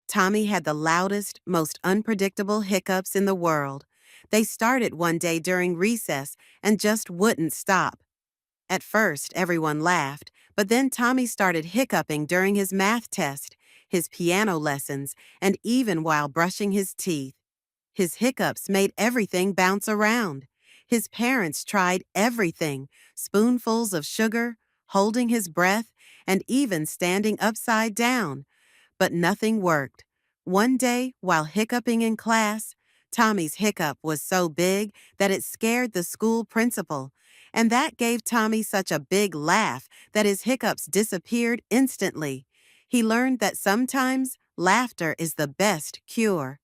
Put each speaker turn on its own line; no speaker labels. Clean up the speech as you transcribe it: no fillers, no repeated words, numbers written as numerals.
Tommy had the loudest, most unpredictable hiccups in the world. They started one day during recess and just wouldn't stop. At first, everyone laughed, but then Tommy started hiccuping during his math test, his piano lessons, and even while brushing his teeth. His hiccups made everything bounce around. His parents tried everything: spoonfuls of sugar, holding his breath, and even standing upside down. But nothing worked. One day, while hiccuping in class, Tommy's hiccup was so big that it scared the school principal, and that gave Tommy such a big laugh that his hiccups disappeared instantly. He learned that sometimes laughter is the best cure.